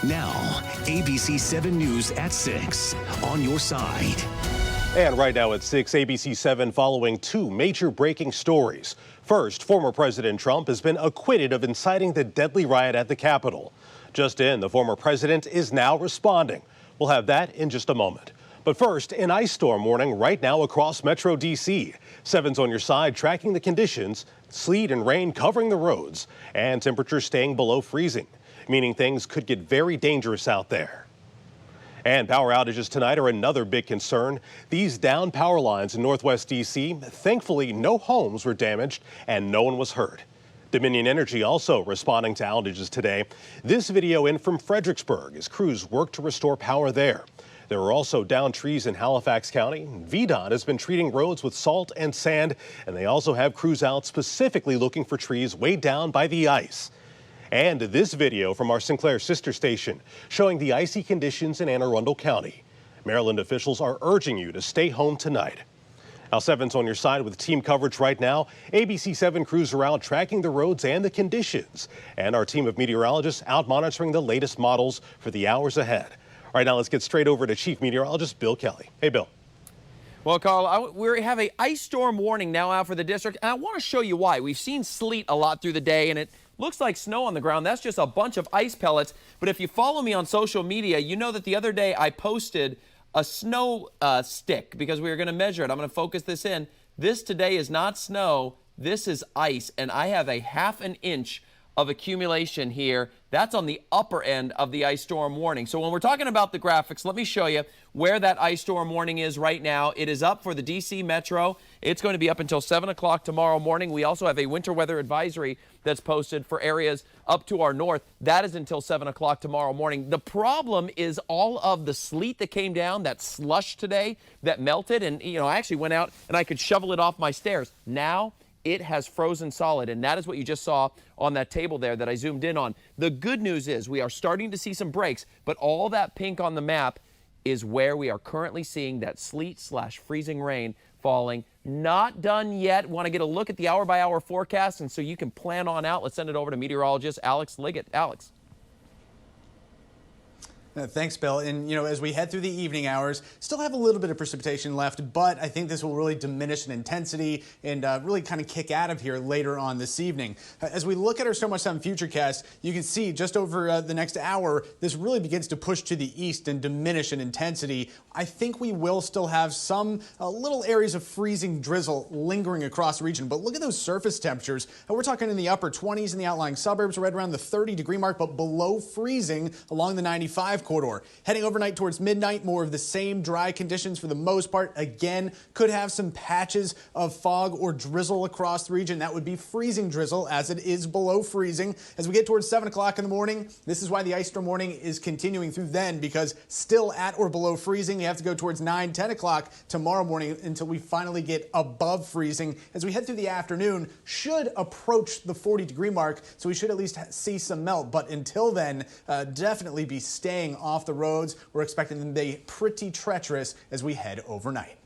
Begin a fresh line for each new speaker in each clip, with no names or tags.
Now, ABC 7 News at 6 on your side.
And right now at 6, ABC 7 following two major breaking stories. First, former President Trump has been acquitted of inciting the deadly riot at the Capitol. Just in, the former president is now responding. We'll have that in just a moment. But first, an ice storm warning right now across Metro D.C. 7's on your side tracking the conditions, sleet and rain covering the roads, and temperatures staying below freezing, meaning things could get very dangerous out there. And power outages tonight are another big concern. These down power lines in Northwest D.C., thankfully no homes were damaged and no one was hurt. Dominion Energy also responding to outages today. This video in from Fredericksburg as crews work to restore power there. There are also downed trees in Halifax County. VDOT has been treating roads with salt and sand, and they also have crews out specifically looking for trees weighed down by the ice. And this video from our Sinclair sister station showing the icy conditions in Anne Arundel County. Maryland officials are urging you to stay home tonight. Now 7's on your side with team coverage right now. ABC 7 crews are out tracking the roads and the conditions. And our team of meteorologists out monitoring the latest models for the hours ahead. All right, now let's get straight over to Chief Meteorologist Bill Kelly. Hey, Bill.
Well, Carl, we have an ice storm warning now out for the district, and I want to show you why. We've seen sleet a lot through the day, and it looks like snow on the ground. That's just a bunch of ice pellets. But if you follow me on social media, you know that the other day I posted a snow stick because we were going to measure it. I'm going to focus this in. This today is not snow. This is ice, and I have a ½ an inch of accumulation here. That's on the upper end of the ice storm warning. So when we're talking about the graphics, let me show you where that ice storm warning is right now. It is up for the D.C. Metro. It's going to be up until 7 o'clock tomorrow morning. We also have a winter weather advisory that's posted for areas up to our north. That is until 7 o'clock tomorrow morning. The problem is all of the sleet that came down, that slush today that melted. And, you know, I actually went out and I could shovel it off my stairs. Now it has frozen solid, and that is what you just saw on that table there that I zoomed in on. The good news is we are starting to see some breaks, but all that pink on the map is where we are currently seeing that sleet/freezing rain falling. Not done yet. Want to get a look at the hour-by-hour forecast, and so you can plan on out. Let's send it over to meteorologist Alex Liggett. Alex.
Thanks, Bill. And, you know, as we head through the evening hours, still have a little bit of precipitation left, but I think this will really diminish in intensity and really kind of kick out of here later on this evening. As we look at our Snow Watch 7 Futurecast, you can see just over the next hour, this really begins to push to the east and diminish in intensity. I think we will still have some little areas of freezing drizzle lingering across the region, but look at those surface temperatures. We're talking in the upper 20s in the outlying suburbs, right around the 30-degree mark, but below freezing along the 95 corridor. Heading overnight towards midnight, more of the same dry conditions for the most part. Again, could have some patches of fog or drizzle across the region. That would be freezing drizzle as it is below freezing. As we get towards 7 o'clock in the morning, this is why the ice storm warning is continuing through then, because still at or below freezing. You have to go towards 9, 10 o'clock tomorrow morning until we finally get above freezing. As we head through the afternoon, should approach the 40-degree mark, so we should at least see some melt. But until then, definitely be staying off the roads. We're expecting them to be pretty treacherous as we head overnight.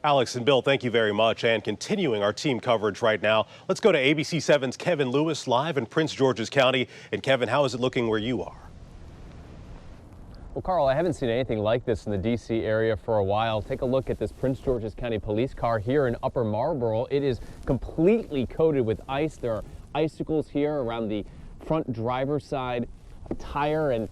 Alex and Bill, thank you very much. And continuing our team coverage right now, let's go to ABC 7's Kevin Lewis live in Prince George's County. And Kevin, how is it looking where you are?
Well, Carl, I haven't seen anything like this in the D.C. area for a while. Take a look at this Prince George's County police car here in Upper Marlboro. It is completely coated with ice. There are icicles here around the front driver's side tire and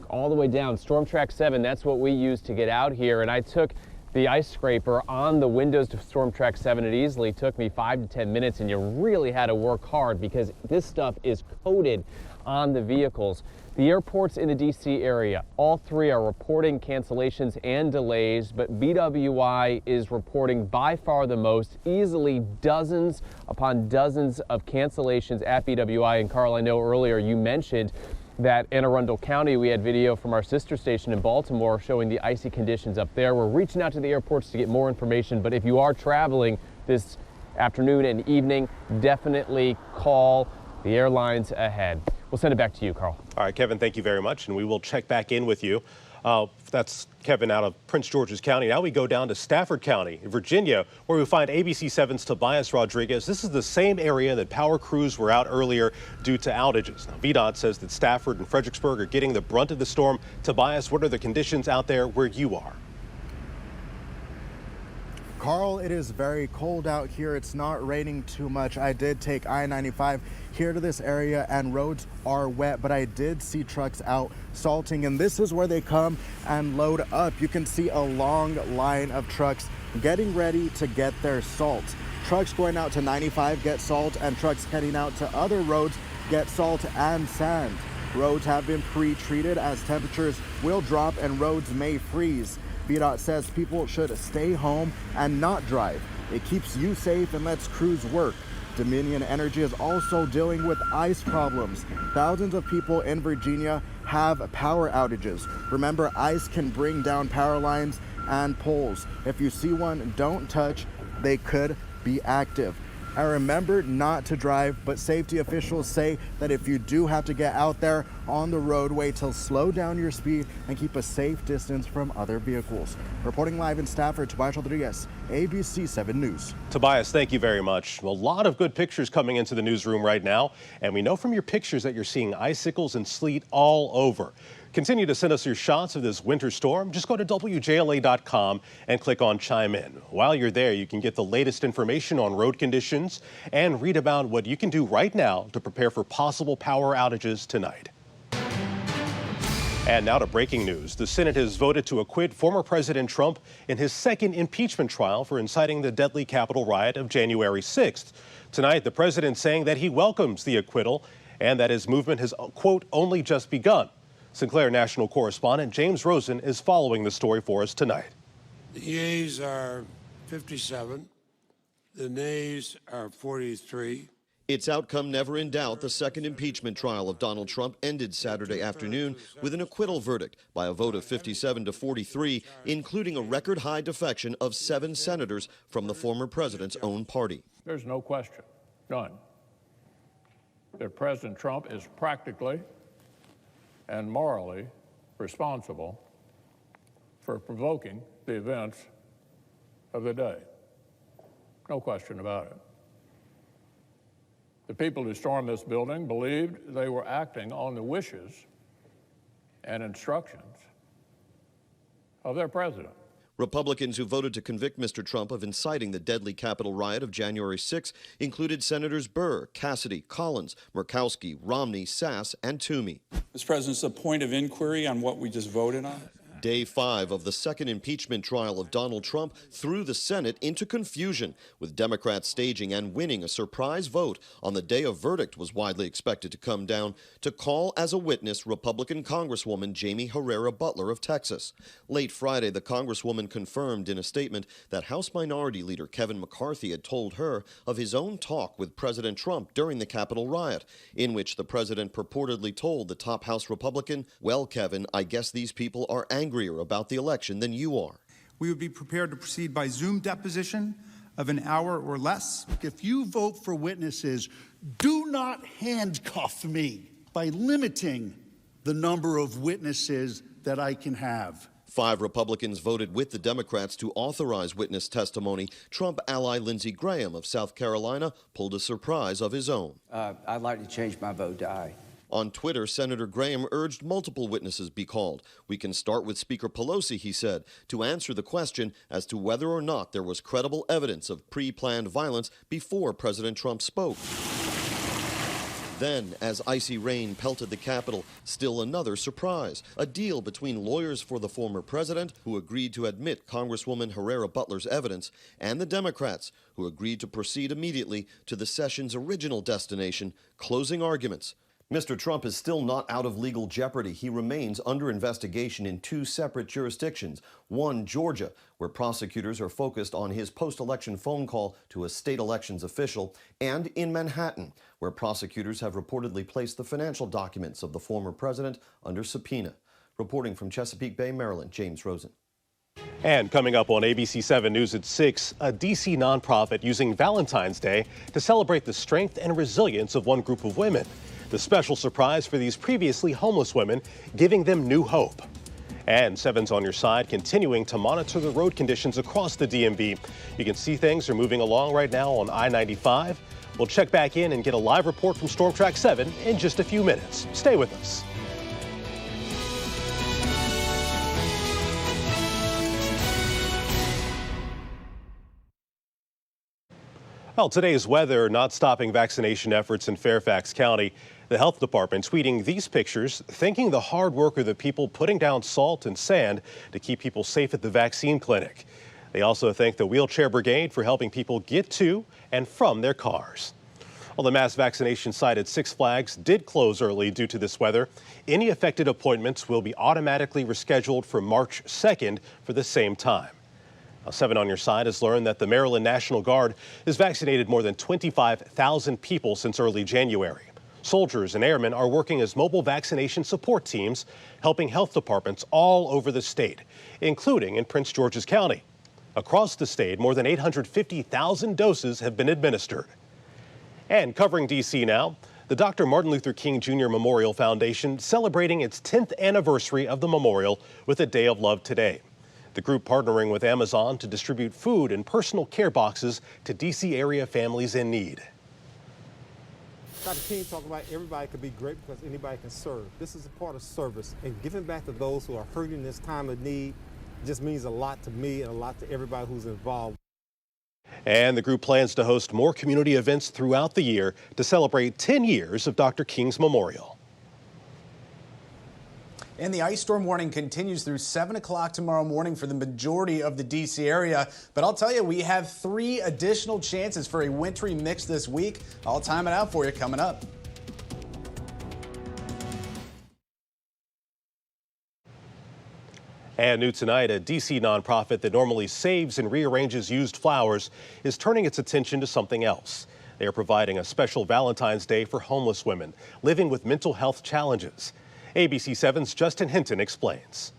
all the way down. Storm Track 7, that's what we use to get out here. And I took the ice scraper on the windows to Storm Track 7. It easily took me 5 to 10 minutes, and you really had to work hard because this stuff is coated on the vehicles. The airports in the D.C. area, all three are reporting cancellations and delays, but BWI is reporting by far the most, easily dozens upon dozens of cancellations at BWI. And Carl, I know earlier you mentioned that Anne Arundel County, we had video from our sister station in Baltimore showing the icy conditions up there. We're reaching out to the airports to get more information, but if you are traveling this afternoon and evening, definitely call the airlines ahead. We'll send it back to you, Carl.
All right, Kevin, thank you very much, and we will check back in with you. That's Kevin out of Prince George's County. Now we go down to Stafford County, Virginia, where we find ABC 7's Tobias Rodriguez. This is the same area that power crews were out earlier due to outages. Now, VDOT says that Stafford and Fredericksburg are getting the brunt of the storm. Tobias, what are the conditions out there where you are?
Carl, it is very cold out here. It's not raining too much. I did take I-95 here to this area and roads are wet, but I did see trucks out salting, and this is where they come and load up. You can see a long line of trucks getting ready to get their salt. Trucks going out to 95 get salt, and trucks heading out to other roads get salt and sand. Roads have been pre-treated as temperatures will drop and roads may freeze. VDOT says people should stay home and not drive. It keeps you safe and lets crews work. Dominion Energy is also dealing with ice problems. Thousands of people in Virginia have power outages. Remember, ice can bring down power lines and poles. If you see one, don't touch. They could be active. And remember not to drive, but safety officials say that if you do have to get out there on the roadway, to slow down your speed and keep a safe distance from other vehicles. Reporting live in Stafford, Tobias Rodriguez, ABC 7 News.
Tobias, thank you very much. A lot of good pictures coming into the newsroom right now, and we know from your pictures that you're seeing icicles and sleet all over. Continue to send us your shots of this winter storm. Just go to WJLA.com and click on Chime In. While you're there, you can get the latest information on road conditions and read about what you can do right now to prepare for possible power outages tonight. And now to breaking news. The Senate has voted to acquit former President Trump in his second impeachment trial for inciting the deadly Capitol riot of January 6th. Tonight, the president saying that he welcomes the acquittal and that his movement has, quote, only just begun. Sinclair national correspondent James Rosen is following the story for us tonight.
The yeas are 57. The nays are 43.
Its outcome never in doubt. The second impeachment trial of Donald Trump ended Saturday afternoon with an acquittal verdict by a vote of 57 to 43, including a record high defection of 7 senators from the former president's own party.
There's no question, none, that President Trump is practically and morally responsible for provoking the events of the day. No question about it. The people who stormed this building believed they were acting on the wishes and instructions of their president.
Republicans who voted to convict Mr. Trump of inciting the deadly Capitol riot of January 6 included Senators Burr, Cassidy, Collins, Murkowski, Romney, Sass, and Toomey.
Mr. President, it's a point of inquiry on what we just voted on.
Day 5 of the second impeachment trial of Donald Trump threw the Senate into confusion, with Democrats staging and winning a surprise vote on the day a verdict was widely expected to come down to call as a witness Republican Congresswoman Jamie Herrera Butler of Texas. Late Friday, the Congresswoman confirmed in a statement that House Minority Leader Kevin McCarthy had told her of his own talk with President Trump during the Capitol riot, in which the president purportedly told the top House Republican, "Well, Kevin, I guess these people are angrier about the election than you are."
We would be prepared to proceed by Zoom deposition of an hour or less.
If you vote for witnesses, do not handcuff me by limiting the number of witnesses that I can have.
5 Republicans voted with the Democrats to authorize witness testimony. Trump ally Lindsey Graham of South Carolina pulled a surprise of his own.
I'd like to change my vote to aye.
On Twitter, Senator Graham urged multiple witnesses be called. We can start with Speaker Pelosi, he said, to answer the question as to whether or not there was credible evidence of pre-planned violence before President Trump spoke. Then, as icy rain pelted the Capitol, still another surprise. A deal between lawyers for the former president, who agreed to admit Congresswoman Herrera Butler's evidence, and the Democrats, who agreed to proceed immediately to the session's original destination, closing arguments. Mr. Trump is still not out of legal jeopardy. He remains under investigation in 2 separate jurisdictions. One, Georgia, where prosecutors are focused on his post-election phone call to a state elections official, and in Manhattan, where prosecutors have reportedly placed the financial documents of the former president under subpoena. Reporting from Chesapeake Bay, Maryland, James Rosen.
And coming up on ABC 7 News at 6, a D.C. nonprofit using Valentine's Day to celebrate the strength and resilience of one group of women. The special surprise for these previously homeless women, giving them new hope. And 7's on your side, continuing to monitor the road conditions across the DMV. You can see things are moving along right now on I-95. We'll check back in and get a live report from Storm Track 7 in just a few minutes. Stay with us. Well, today's weather not stopping vaccination efforts in Fairfax County. The health department tweeting these pictures, thanking the hard work of the people putting down salt and sand to keep people safe at the vaccine clinic. They also thank the wheelchair brigade for helping people get to and from their cars. Well, the mass vaccination site at Six Flags did close early due to this weather. Any affected appointments will be automatically rescheduled for March 2nd for the same time. Now, 7 on your side has learned that the Maryland National Guard has vaccinated more than 25,000 people since early January. Soldiers and airmen are working as mobile vaccination support teams, helping health departments all over the state, including in Prince George's County. Across the state, more than 850,000 doses have been administered. And covering D.C. now, the Dr. Martin Luther King Jr. Memorial Foundation celebrating its 10th anniversary of the memorial with a Day of Love today. The group partnering with Amazon to distribute food and personal care boxes to D.C. area families in need.
Dr. King talked about everybody could be great because anybody can serve. This is a part of service, and giving back to those who are hurting this time of need just means a lot to me and a lot to everybody who's involved.
And the group plans to host more community events throughout the year to celebrate 10 years of Dr. King's memorial.
And the ice storm warning continues through 7 o'clock tomorrow morning for the majority of the D.C. area. But I'll tell you, we have 3 additional chances for a wintry mix this week. I'll time it out for you coming up.
And new tonight, a D.C. nonprofit that normally saves and rearranges used flowers is turning its attention to something else. They are providing a special Valentine's Day for homeless women living with mental health challenges. ABC 7's Justin Hinton explains.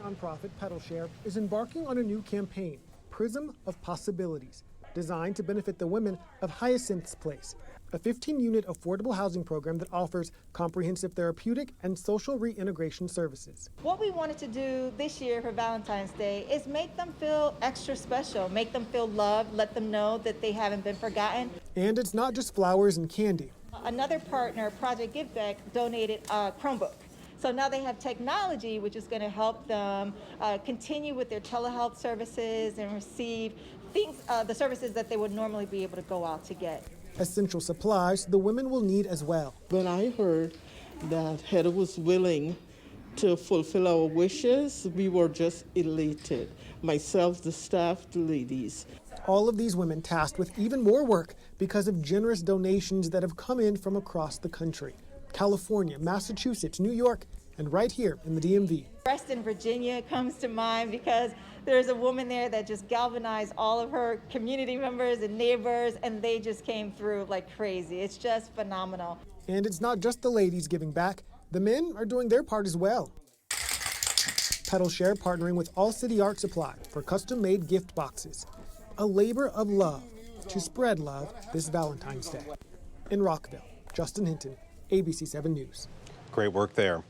Nonprofit PedalShare is embarking on a new campaign, Prism of Possibilities, designed to benefit the women of Hyacinth's Place, a 15-unit affordable housing program that offers comprehensive therapeutic and social reintegration services.
What we wanted to do this year for Valentine's Day is make them feel extra special, make them feel loved, let them know that they haven't been forgotten.
And it's not just flowers and candy.
Another partner, Project Give Back, donated a Chromebook. So now they have technology which is going to help them continue with their telehealth services and receive the services that they would normally be able to go out to get.
Essential supplies the women will need as well.
When I heard that Heather was willing to fulfill our wishes, we were just elated. Myself, the staff, the ladies.
All of these women tasked with even more work because of generous donations that have come in from across the country. California, Massachusetts, New York, and right here in the DMV.
Reston, Virginia comes to mind because there's a woman there that just galvanized all of her community members and neighbors, and they just came through like crazy. It's just phenomenal.
And it's not just the ladies giving back. The men are doing their part as well. PedalShare partnering with All City Art Supply for custom-made gift boxes. A labor of love to spread love this Valentine's Day. In Rockville, Justin Hinton, ABC 7 News.
Great work there.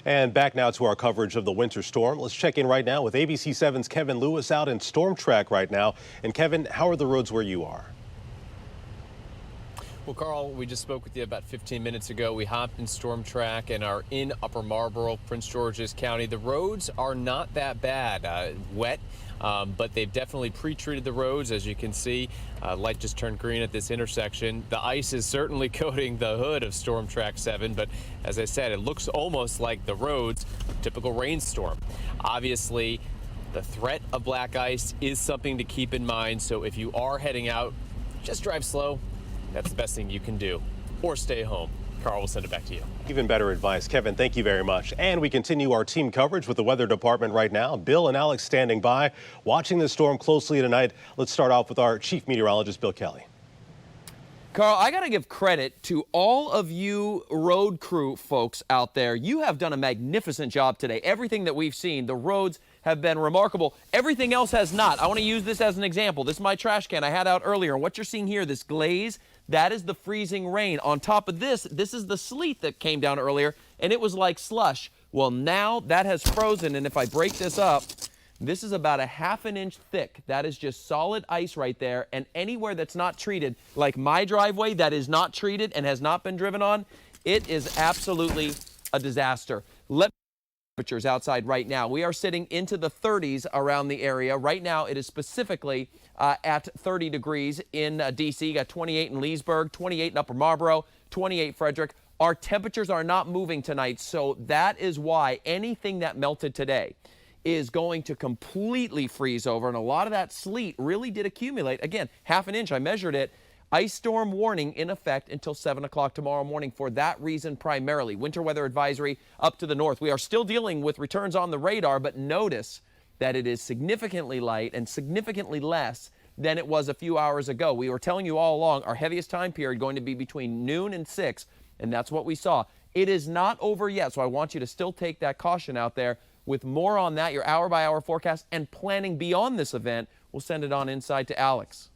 And back now to our coverage of the winter storm. Let's check in right now with ABC 7's Kevin Lewis out in Storm Track right now. And Kevin, how are the roads where you are?
Well, Carl, we just spoke with you about 15 minutes ago. We hopped in Storm Track and are in Upper Marlboro, Prince George's County. The roads are not that bad. Wet, but they've definitely pre-treated the roads, as you can see. Light just turned green at this intersection. The ice is certainly coating the hood of Storm Track 7, but as I said, it looks almost like the roads, typical rainstorm. Obviously, the threat of black ice is something to keep in mind, so if you are heading out, just drive slow. That's the best thing you can do, or stay home. Carl, will send it back to you.
Even better advice. Kevin, thank you very much. And we continue our team coverage with the weather department right now. Bill and Alex standing by, watching the storm closely tonight. Let's start off with our chief meteorologist, Bill Kelly.
Carl, I got to give credit to all of you road crew folks out there. You have done a magnificent job today. Everything that we've seen, the roads have been remarkable. Everything else has not. I want to use this as an example. This is my trash can I had out earlier. And what you're seeing here, this glaze, that is the freezing rain. On top of this, this is the sleet that came down earlier, and it was like slush. Well, now that has frozen, and if I break this up, this is about a ½ an inch thick. That is just solid ice right there. And anywhere that's not treated, like my driveway that is not treated and has not been driven on, it is absolutely a disaster. Temperatures outside right now. We are sitting into the 30s around the area. Right now, it is specifically at 30 degrees in D.C. Got 28 in Leesburg, 28 in Upper Marlboro, 28 Frederick. Our temperatures are not moving tonight, so that is why anything that melted today is going to completely freeze over, and a lot of that sleet really did accumulate. Again, ½ an inch, I measured it. Ice storm warning in effect until 7 o'clock tomorrow morning for that reason primarily. Winter weather advisory up to the north. We are still dealing with returns on the radar, but notice that it is significantly light and significantly less than it was a few hours ago. We were telling you all along our heaviest time period going to be between noon and 6, and that's what we saw. It is not over yet, so I want you to still take that caution out there. With more on that, your hour-by-hour forecast and planning beyond this event, we'll send it on inside to Alex.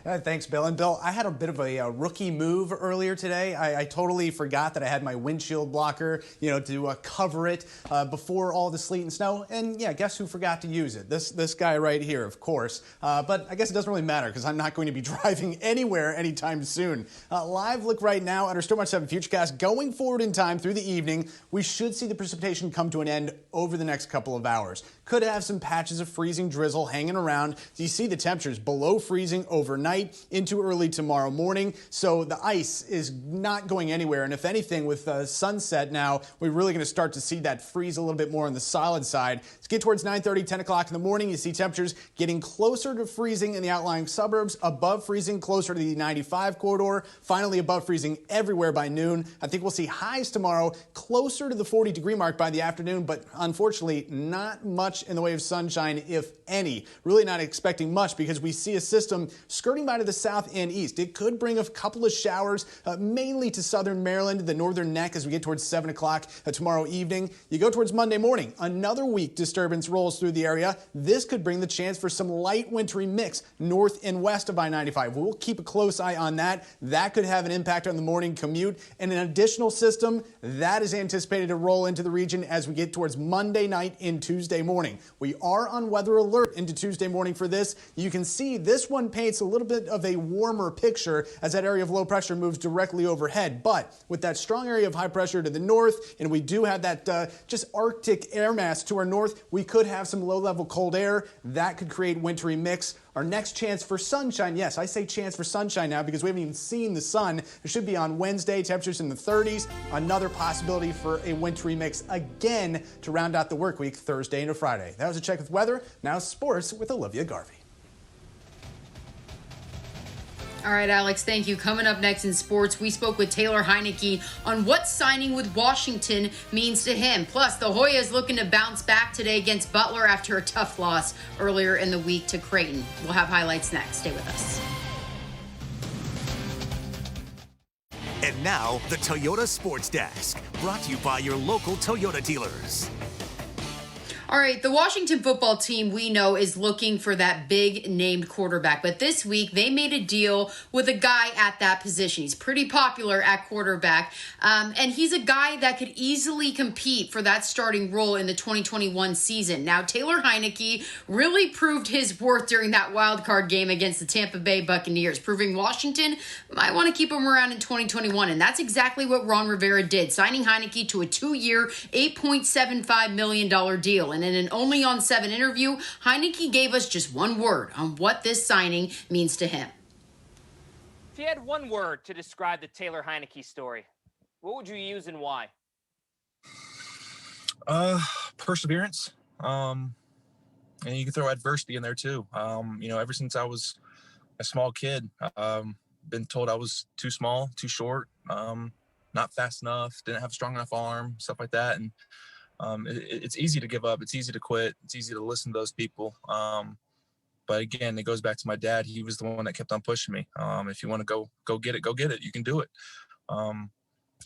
Thanks, Bill. And Bill, I had a bit of a rookie move earlier today. I totally forgot that I had my windshield blocker, to cover it before all the sleet and snow. And yeah, guess who forgot to use it? This guy right here, of course. But I guess it doesn't really matter because I'm not going to be driving anywhere anytime soon. Live look right now at our Storm Watch 7 Futurecast. Going forward in time through the evening, we should see the precipitation come to an end over the next couple of hours. Could have some patches of freezing drizzle hanging around. So you see the temperatures below freezing overnight into early tomorrow morning. So the ice is not going anywhere. And if anything, with sunset now, we're really going to start to see that freeze a little bit more on the solid side. Let's get towards 9:30, 10 o'clock in the morning. You see temperatures getting closer to freezing in the outlying suburbs, above freezing closer to the 95 corridor, finally above freezing everywhere by noon. I think we'll see highs tomorrow closer to the 40-degree mark by the afternoon, but unfortunately not much in the way of sunshine, if any. Really not expecting much because we see a system skirting by to the south and east. It could bring a couple of showers, mainly to southern Maryland, the northern neck as we get towards 7 o'clock tomorrow evening. You go towards Monday morning, another weak disturbance rolls through the area. This could bring the chance for some light wintry mix north and west of I-95. We'll keep a close eye on that. That could have an impact on the morning commute. And an additional system that is anticipated to roll into the region as we get towards Monday night and Tuesday morning. We are on weather alert into Tuesday morning for this. You can see this one paints a little bit of a warmer picture as that area of low pressure moves directly overhead. But with that strong area of high pressure to the north, and we do have that just Arctic air mass to our north, we could have some low-level cold air. That could create wintry mix. Our next chance for sunshine, yes, I say chance for sunshine now because we haven't even seen the sun. It should be on Wednesday, temperatures in the 30s. Another possibility for a wintry mix again to round out the work week, Thursday into Friday. That was a check with weather. Now sports with Olivia Garvey.
All right, Alex, thank you. Coming up next in sports, we spoke with Taylor Heineke on what signing with Washington means to him. Plus, the Hoyas looking to bounce back today against Butler after a tough loss earlier in the week to Creighton. We'll have highlights next. Stay with us.
And now, the Toyota Sports Desk, brought to you by your local Toyota dealers.
All right, the Washington football team we know is looking for that big named quarterback. But this week, they made a deal with a guy at that position. He's pretty popular at quarterback. And he's a guy that could easily compete for that starting role in the 2021 season. Now, Taylor Heineke really proved his worth during that wild card game against the Tampa Bay Buccaneers, proving Washington might want to keep him around in 2021. And that's exactly what Ron Rivera did, signing Heineke to a 2-year, $8.75 million deal. And in an Only on 7 interview, Heineke gave us just one word on what this signing means to him.
If you had one word to describe the Taylor Heineke story, what would you use and why?
Perseverance. And you can throw adversity in there too. Ever since I was a small kid, been told I was too small, too short, not fast enough, didn't have a strong enough arm, stuff like that. And it's easy to give up. It's easy to quit. It's easy to listen to those people. But again, it goes back to my dad. He was the one that kept on pushing me. If you want to go get it. You can do it.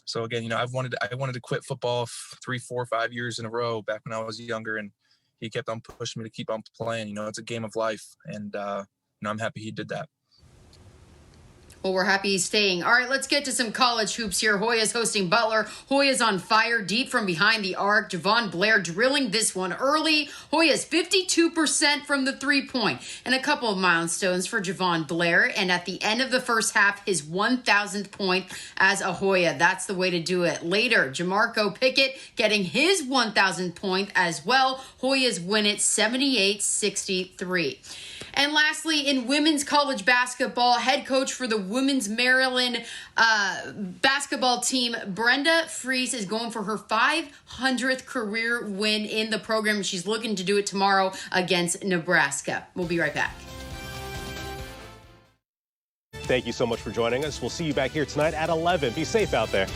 So again, I wanted to quit football 3, 4, 5 years in a row back when I was younger, and he kept on pushing me to keep on playing. It's a game of life, and I'm happy he did that.
Well, we're happy he's staying. All right, let's get to some college hoops here. Hoya's hosting Butler. Hoya's on fire deep from behind the arc. Javon Blair drilling this one early. Hoya's 52% from the three-point. And a couple of milestones for Javon Blair. And at the end of the first half, his 1,000th point as a Hoya. That's the way to do it. Later, Jamarco Pickett getting his 1,000th point as well. Hoyas win it 78-63. And lastly, in women's college basketball, head coach for the women's Maryland basketball team, Brenda Fries, is going for her 500th career win in the program. She's looking to do it tomorrow against Nebraska. We'll be right back.
Thank you so much for joining us. We'll see you back here tonight at 11. Be safe out there.